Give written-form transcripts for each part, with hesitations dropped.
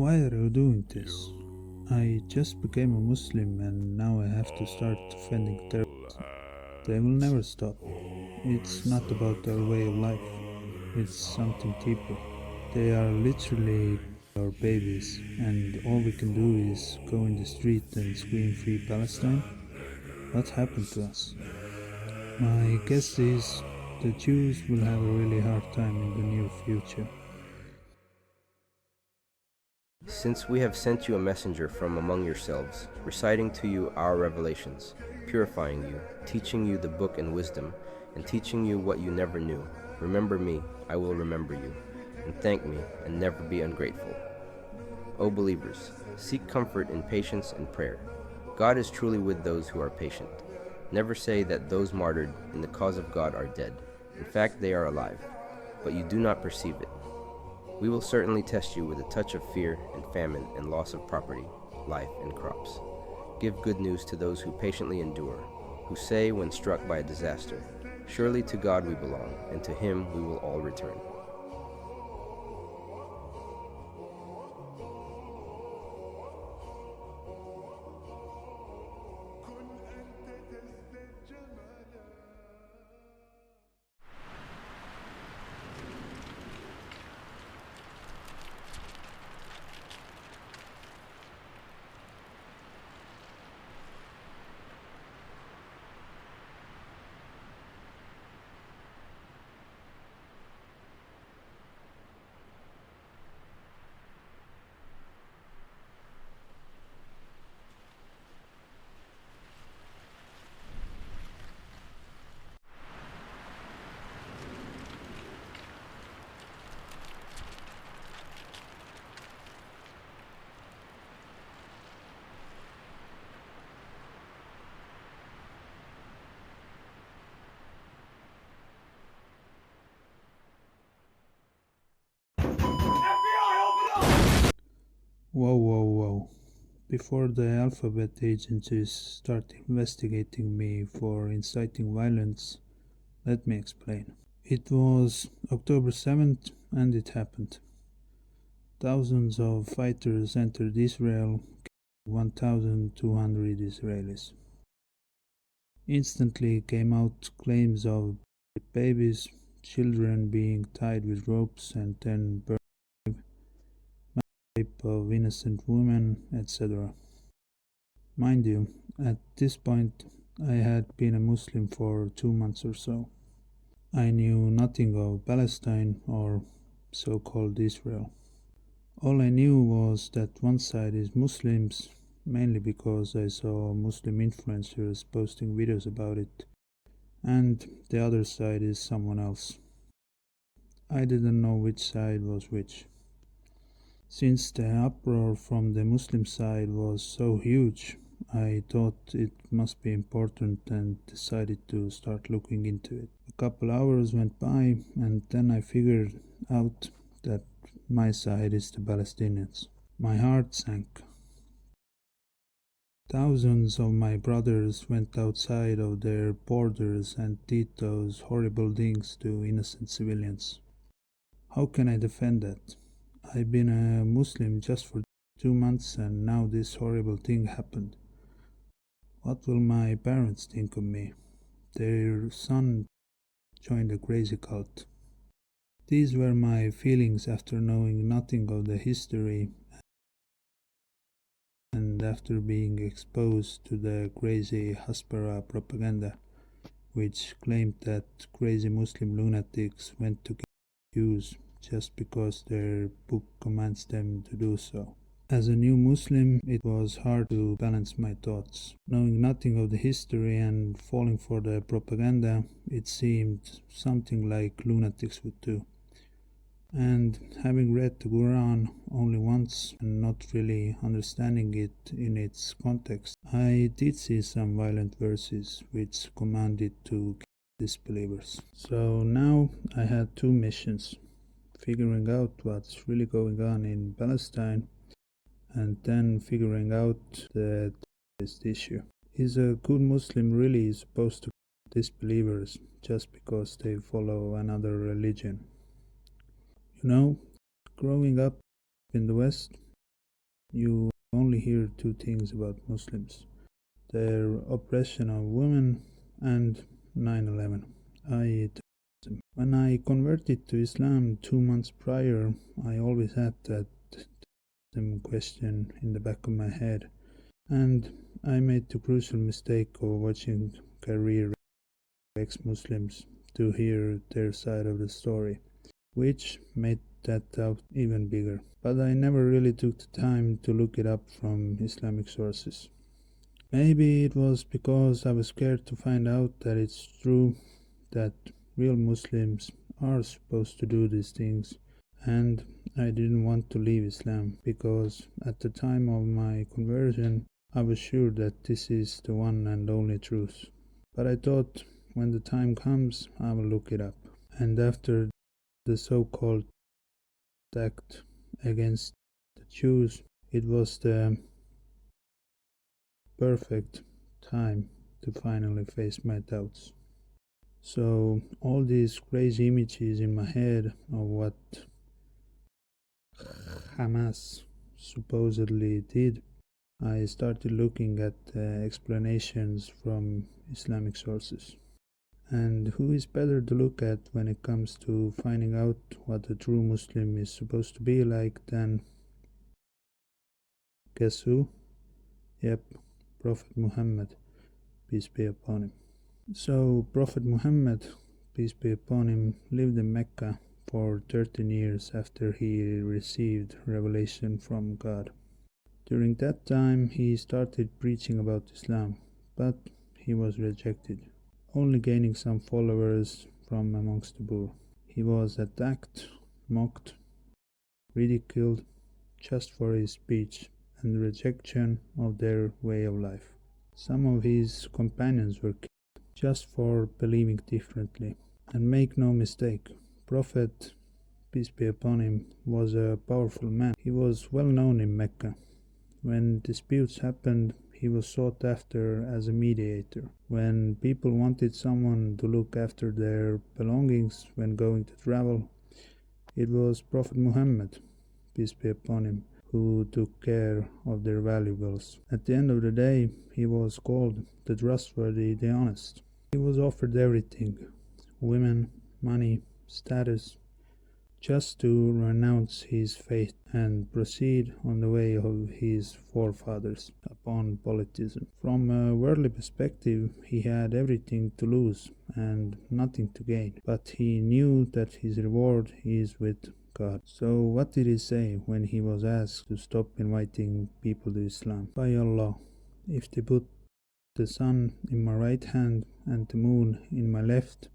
Why are you doing this? I just became a Muslim and now I have to start defending terrorists. They will never stop. It's not about our way of life, it's something deeper. They are literally our babies, and all we can do is go in the street and scream Free Palestine? What happened to us? My guess is the Jews will have a really hard time in the near future. Since we have sent you a messenger from among yourselves, reciting to you our revelations, purifying you, teaching you the book and wisdom, and teaching you what you never knew, remember me, I will remember you, and thank me, and never be ungrateful. O believers, seek comfort in patience and prayer. God is truly with those who are patient. Never say that those martyred in the cause of God are dead. In fact, they are alive, but you do not perceive it. We will certainly test you with a touch of fear and famine and loss of property, life, and crops. Give good news to those who patiently endure, who say when struck by a disaster, surely to God we belong, and to Him we will all return. Whoa, whoa, whoa. Before the alphabet agencies start investigating me for inciting violence, let me explain. It was October 7th and it happened. Thousands of fighters entered Israel, killing 1,200 Israelis. Instantly came out claims of babies, children being tied with ropes and then burned, rape of innocent women, etc. Mind you, at this point I had been a Muslim for 2 months or so. I knew nothing of Palestine or so-called Israel. All I knew was that one side is Muslims, mainly because I saw Muslim influencers posting videos about it, and the other side is someone else. I didn't know which side was which. Since the uproar from the Muslim side was so huge, I thought it must be important and decided to start looking into it. A couple hours went by and then I figured out that my side is the Palestinians. My heart sank. Thousands of my brothers went outside of their borders and did those horrible things to innocent civilians. How can I defend that? I've been a Muslim just for 2 months and now this horrible thing happened. What will my parents think of me? Their son joined a crazy cult. These were my feelings after knowing nothing of the history and after being exposed to the crazy Hasbara propaganda, which claimed that crazy Muslim lunatics went to kill Jews just because their book commands them to do so. As a new Muslim, it was hard to balance my thoughts. Knowing nothing of the history and falling for the propaganda, it seemed something like lunatics would do. And having read the Quran only once and not really understanding it in its context, I did see some violent verses which commanded to kill disbelievers. So now I had two missions: figuring out what's really going on in Palestine and then figuring out the terrorist issue. Is a good Muslim really supposed to kill disbelievers just because they follow another religion? You know, growing up in the West, you only hear two things about Muslims: their oppression of women and 9/11. When I converted to Islam 2 months prior, I always had that question in the back of my head, and I made the crucial mistake of watching career ex-Muslims to hear their side of the story, which made that doubt even bigger. But I never really took the time to look it up from Islamic sources. Maybe it was because I was scared to find out that it's true that real Muslims are supposed to do these things, and I didn't want to leave Islam because at the time of my conversion I was sure that this is the one and only truth. But I thought when the time comes I will look it up. And after the so-called act against the Jews, it was the perfect time to finally face my doubts. So all these crazy images in my head of what Hamas supposedly did, I started looking at explanations from Islamic sources. And who is better to look at when it comes to finding out what a true Muslim is supposed to be like than, guess who? Yep, Prophet Muhammad, peace be upon him. So Prophet Muhammad, peace be upon him, lived in Mecca for 13 years after he received revelation from God. During that time he started preaching about Islam, but he was rejected, only gaining some followers from amongst the poor. He was attacked, mocked, ridiculed just for his speech and rejection of their way of life. Some of his companions were killed just for believing differently. And make no mistake, Prophet, peace be upon him, was a powerful man. He was well known in Mecca. When disputes happened, he was sought after as a mediator. When people wanted someone to look after their belongings when going to travel, it was Prophet Muhammad, peace be upon him, who took care of their valuables. At the end of the day, he was called the trustworthy, the honest. He was offered everything: women, money, status, just to renounce his faith and proceed on the way of his forefathers upon politism. From a worldly perspective, he had everything to lose and nothing to gain, but he knew that his reward is with God. So what did he say when he was asked to stop inviting people to Islam? By Allah, if they put the sun in my right hand and the moon in my left,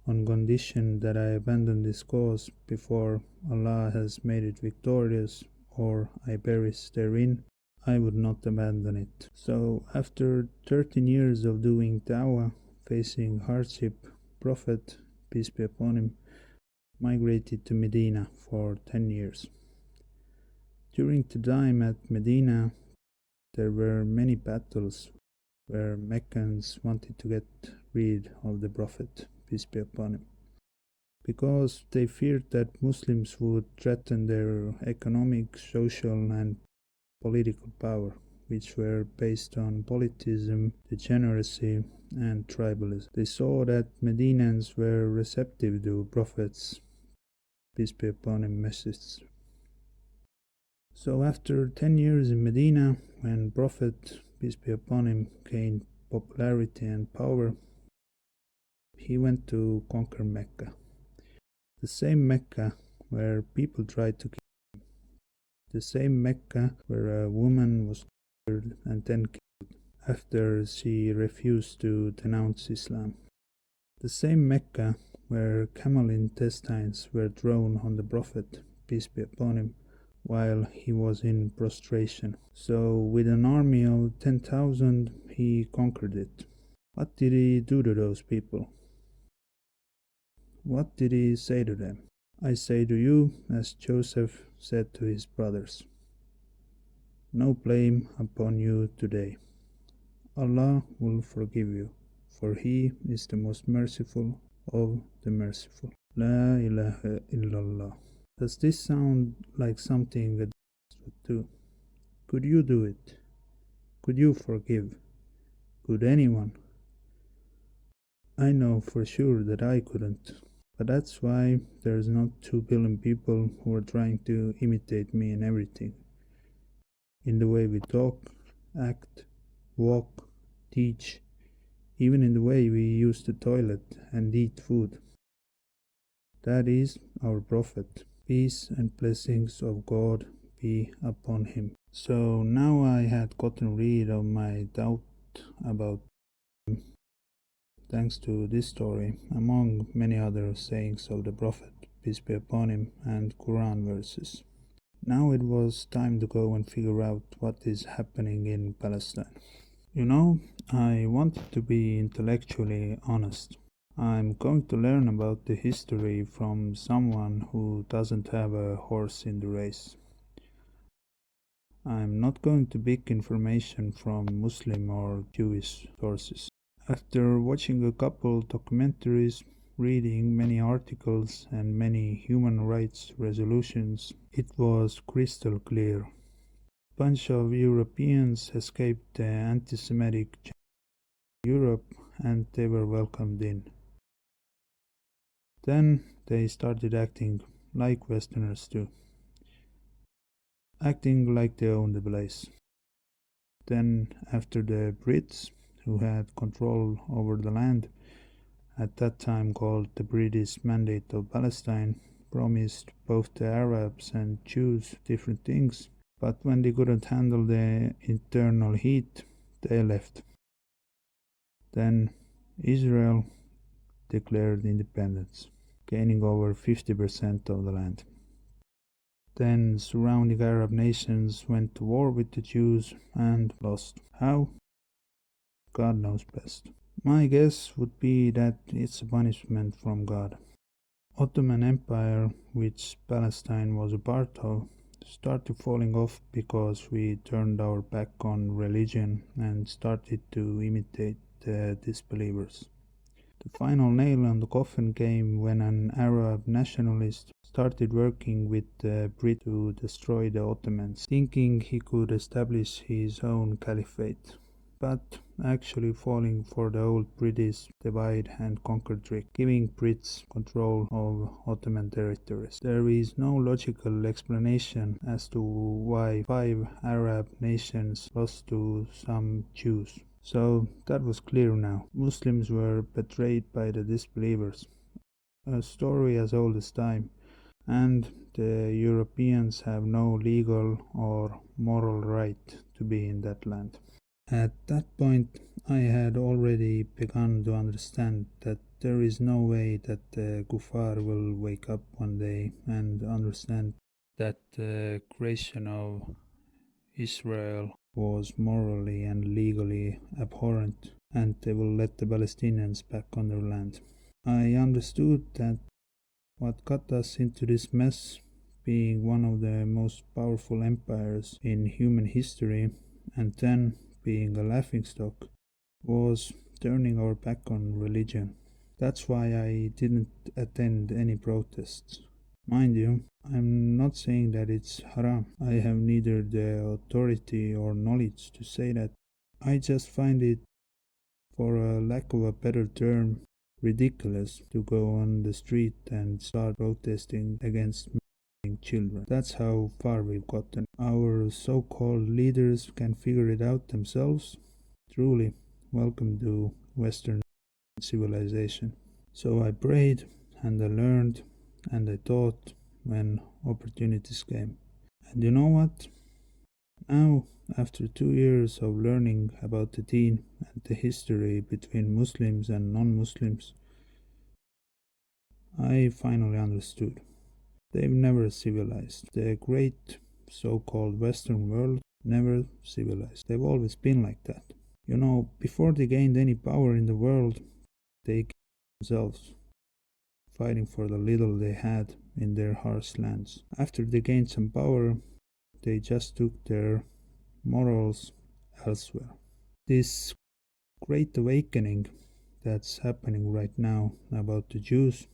on condition that I abandon this cause before Allah has made it victorious or I perish therein, I would not abandon it. So after 13 years of doing da'wah, facing hardship, Prophet, peace be upon him, migrated to Medina for 10 years. During the time at Medina, there were many battles where Meccans wanted to get rid of the Prophet, peace be upon him, because they feared that Muslims would threaten their economic, social and political power, which were based on politism, degeneracy and tribalism. They saw that Medinans were receptive to Prophet's, peace be upon him, message. So after 10 years in Medina, when Prophet, peace be upon him, gained popularity and power, he went to conquer Mecca. The same Mecca where people tried to kill him. The same Mecca where a woman was tortured and then killed after she refused to denounce Islam. The same Mecca where camel intestines were thrown on the Prophet, peace be upon him, while he was in prostration. So with an army of 10,000 he conquered it. What did he do to those people? What did he say to them? I say to you, as Joseph said to his brothers, no blame upon you today. Allah will forgive you, for He is the most merciful of the merciful. La ilaha illallah. Does this sound like something a would do? Could you do it? Could you forgive? Could anyone? I know for sure that I couldn't. But that's why there's not 2 billion people who are trying to imitate me in everything. In the way we talk, act, walk, teach, even in the way we use the toilet and eat food. That is our prophet. Peace and blessings of God be upon him. So now I had gotten rid of my doubt about him, thanks to this story, among many other sayings of the Prophet, peace be upon him, and Quran verses. Now it was time to go and figure out what is happening in Palestine. You know, I wanted to be intellectually honest. I'm going to learn about the history from someone who doesn't have a horse in the race. I'm not going to pick information from Muslim or Jewish sources. After watching a couple documentaries, reading many articles and many human rights resolutions, it was crystal clear. A bunch of Europeans escaped the anti-Semitic Europe and they were welcomed in. Then they started acting like Westerners do. Acting like they own the place. Then after the Brits, who had control over the land, at that time called the British Mandate of Palestine, promised both the Arabs and Jews different things, but when they couldn't handle the internal heat, they left. Then Israel declared independence, gaining over 50% of the land. Then surrounding Arab nations went to war with the Jews and lost. How? God knows best. My guess would be that it's a punishment from God. Ottoman Empire, which Palestine was a part of, started falling off because we turned our back on religion and started to imitate the disbelievers. The final nail on the coffin came when an Arab nationalist started working with the Brits to destroy the Ottomans, thinking he could establish his own caliphate, but actually falling for the old British divide and conquer trick, giving Brits control of Ottoman territories. There is no logical explanation as to why 5 Arab nations lost to some Jews. So that was clear now. Muslims were betrayed by the disbelievers. A story as old as time. And the Europeans have no legal or moral right to be in that land. At that point, I had already begun to understand that there is no way that the Kuffar will wake up one day and understand that the creation of Israel was morally and legally abhorrent, and they will let the Palestinians back on their land. I understood that what got us into this mess, being one of the most powerful empires in human history, and then being a laughingstock, was turning our back on religion. That's why I didn't attend any protests. Mind you, I'm not saying that it's haram. I have neither the authority or knowledge to say that. I just find it, for a lack of a better term, ridiculous to go on the street and start protesting against murdering children. That's how far we've gotten. Our so-called leaders can figure it out themselves. Truly, welcome to Western civilization. So I prayed and I learned and I taught when opportunities came. And you know what? Now, after 2 years of learning about the deen and the history between Muslims and non-Muslims, I finally understood. They've never civilized. The great so-called Western world never civilized. They've always been like that. You know, before they gained any power in the world, they killed themselves, fighting for the little they had in their harsh lands. After they gained some power, they just took their morals elsewhere. This great awakening that's happening right now about the Jews,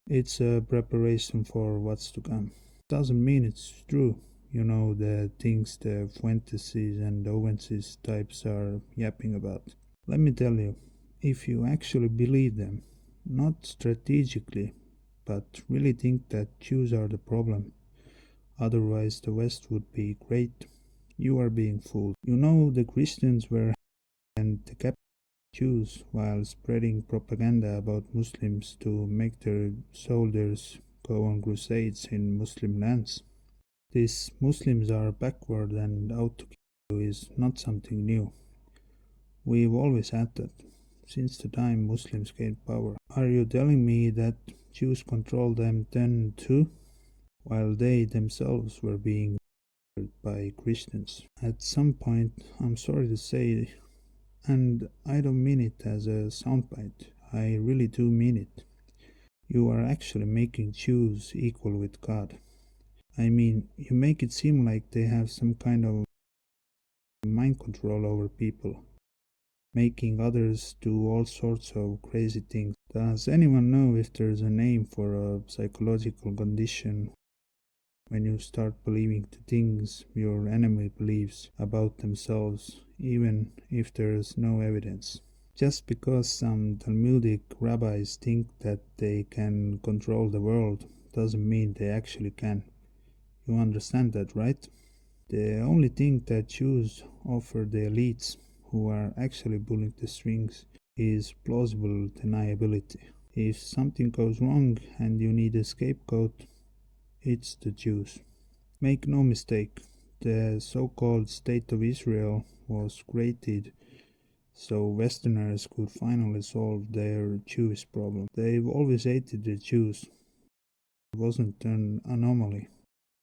it's a preparation for what's to come. Doesn't mean it's true. You know, the things the Fuenteses and Owenses types are yapping about. Let me tell you, if you actually believe them, not strategically, but really think that Jews are the problem, otherwise the West would be great, you are being fooled. You know, the Christians were and decapitated Jews while spreading propaganda about Muslims to make their soldiers go on crusades in Muslim lands. These Muslims are backward and out to kill you is not something new. We've always had that, since the time Muslims gained power. Are you telling me that Jews controlled them then too, while they themselves were being murdered by Christians? At some point, I'm sorry to say, and I don't mean it as a soundbite, I really do mean it. You are actually making Jews equal with God. I mean, you make it seem like they have some kind of mind control over people, making others do all sorts of crazy things. Does anyone know if there's a name for a psychological condition when you start believing the things your enemy believes about themselves, even if there's no evidence? Just because some Talmudic rabbis think that they can control the world doesn't mean they actually can. You understand that, right? The only thing that Jews offer the elites, who are actually pulling the strings, is plausible deniability. If something goes wrong and you need a scapegoat, it's the Jews. Make no mistake, the so-called State of Israel was created so Westerners could finally solve their Jewish problem. They've always hated the Jews. It wasn't an anomaly.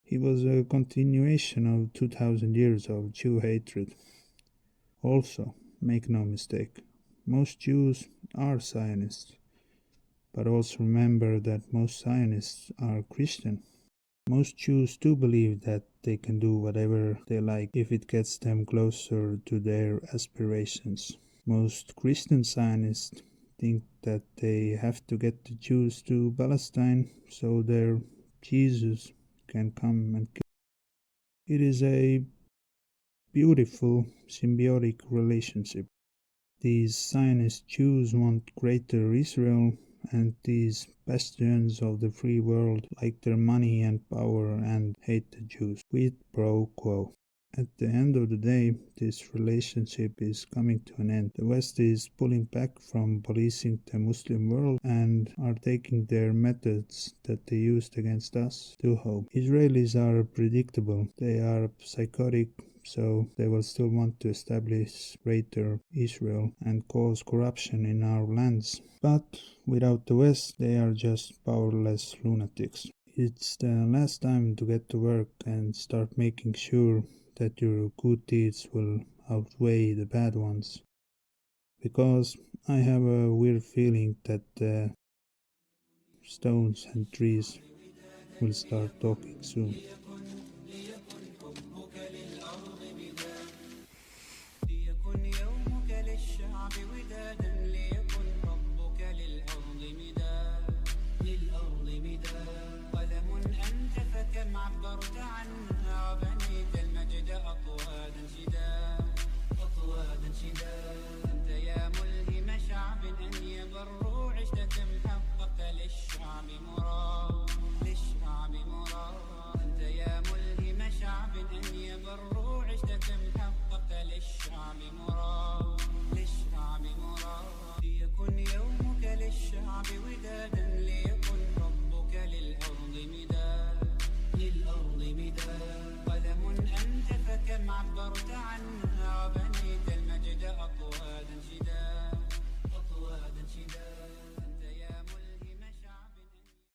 It was a continuation of 2000 years of Jew hatred. Also, make no mistake, most Jews are Zionists. But also remember that most Zionists are Christian. Most Jews do believe that they can do whatever they like if it gets them closer to their aspirations. Most Christian Zionists think that they have to get the Jews to Palestine so their Jesus can come and kill. It is a beautiful symbiotic relationship. These Zionist Jews want greater Israel, and these bastions of the free world like their money and power and hate the Jews. Quid pro quo. At the end of the day, this relationship is coming to an end. The West is pulling back from policing the Muslim world and are taking their methods that they used against us to home. Israelis are predictable. They are psychotic, so they will still want to establish greater Israel and cause corruption in our lands. But without the West, they are just powerless lunatics. It's the last time to get to work and start making sure that your good deeds will outweigh the bad ones. Because I have a weird feeling that the stones and trees will start talking soon. قلم أنت فكم عبرت عنها وبنيت